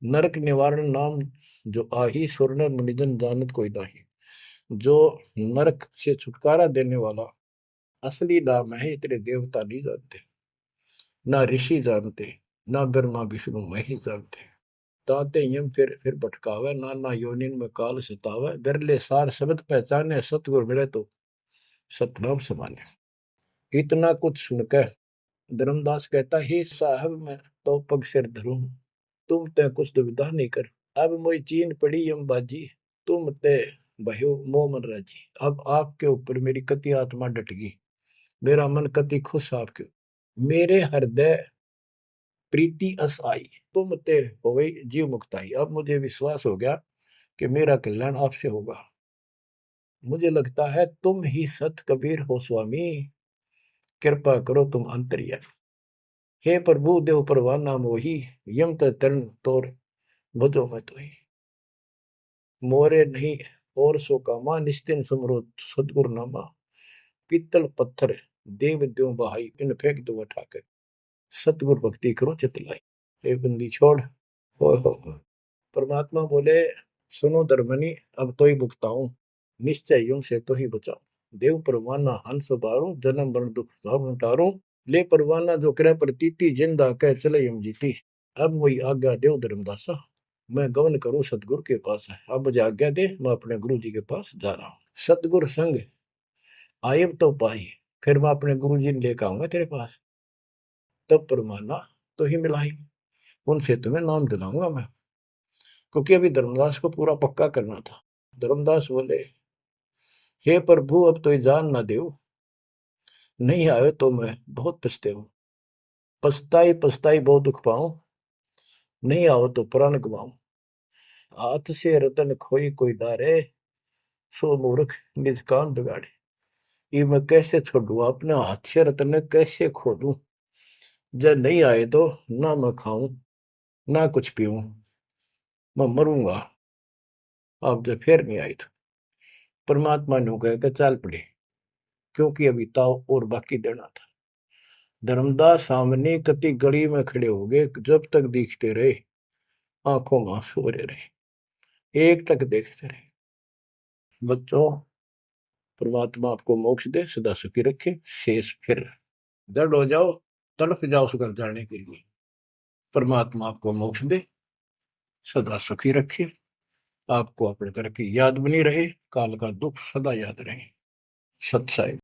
नरक निवारण नाम जो आही, स्वर्ण मुनिजन जानत कोई नाही। जो नरक से छुटकारा देने वाला असली नाम है, इतने देवता नहीं जानते, ना ऋषि जानते, ना ब्रह्मा विष्णु महेश जानते। ताते यम फिर भटकावे, नाना योनिन में काल सतावे, बिरले सार शब्द पहचाने, सतगुर मिले तो सतनाम समाने। इतना कुछ सुनकर धर्मदास कहता हे साहब मैं तो पग सिर धरूं, तुम ते कुछ दुविधा नहीं कर। अब मोई चीन पड़ी यम बाजी, तुम ते भयो मोह मन राजी। अब आपके ऊपर मेरी कति आत्मा डट गई, मेरा मन कति खुश आपके। मेरे हृदय प्रीति अस आई, तुम ते हो गई जीव मुक्ताई। अब मुझे विश्वास हो गया कि मेरा कल्याण आपसे होगा। मुझे लगता है तुम ही सत कबीर हो स्वामी, कृपा करो तुम अंतर्यामी। हे प्रभु देव परवाना मोही, यम तरण तोर भजो मैं तो ही। मोरे नहीं और सो कामा, निस्तिन समरो सदगुरु नामा। पीतल पत्थर देव द्यो बहाई, इन फेंक दो उठाकर, सतगुरु भक्ति करो चितलाई। हे बंदी छोड़। हो। परमात्मा बोले सुनो धर्मनी, अब तो ही भुगताऊं, निश्चय यूं से तो ही बचाऊं। देव परवाना हंस बारो, जन्म मरण दुख सब टारो। ले परवाना जो करे प्रतीति, जिंदा कह चले यम जीती। अब वही आज्ञा देव धर्मदासा, मैं गमन करूं सतगुरु के पास है। अब मुझे आज्ञा दे, मैं अपने गुरु जी के पास जा रहा हूँ। सतगुरु संग आयब तो पाई, फिर मैं अपने गुरु जी ने लेकर आऊंगा तेरे पास। तब परमाना तो ही मिलाई, उनसे तुम्हें नाम दिलाऊंगा मैं। क्योंकि अभी धर्मदास को पूरा पक्का करना था। धर्मदास बोले हे प्रभु अब तो जान ना दे, नहीं आए तो मैं बहुत पछताऊं। पछताई पछताई बहुत दुख पाऊं, नहीं आओ तो प्राण गवाऊं। हाथ से रतन खोई कोई डारे, सो मूर्ख निज कान बिगाड़े। ये मैं कैसे छोड़ू, अपने हाथ से रतन कैसे खो दूं। जब नहीं आए तो ना मैं खाऊं ना कुछ पीऊं, मैं मरूंगा। अब जब फिर नहीं आई तो परमात्मा ने कहा कि चल पड़े, क्योंकि अभी ताव और बाकी देना था। धर्मदास सामने कति गली में खड़े हो गए, जब तक दिखते रहे आंखों में आंसू भरे रहे, एक टक देखते रहे। बच्चों, परमात्मा आपको मोक्ष दे, सदा सुखी रखे, शेष फिर दृढ़ हो जाओ, तड़फ जाओ उस घर जाने के लिए। परमात्मा आपको मोक्ष दे, सदा सुखी रखे, आपको अपने घर की याद बनी रहे, काल का दुख सदा याद रहे। सत्साई।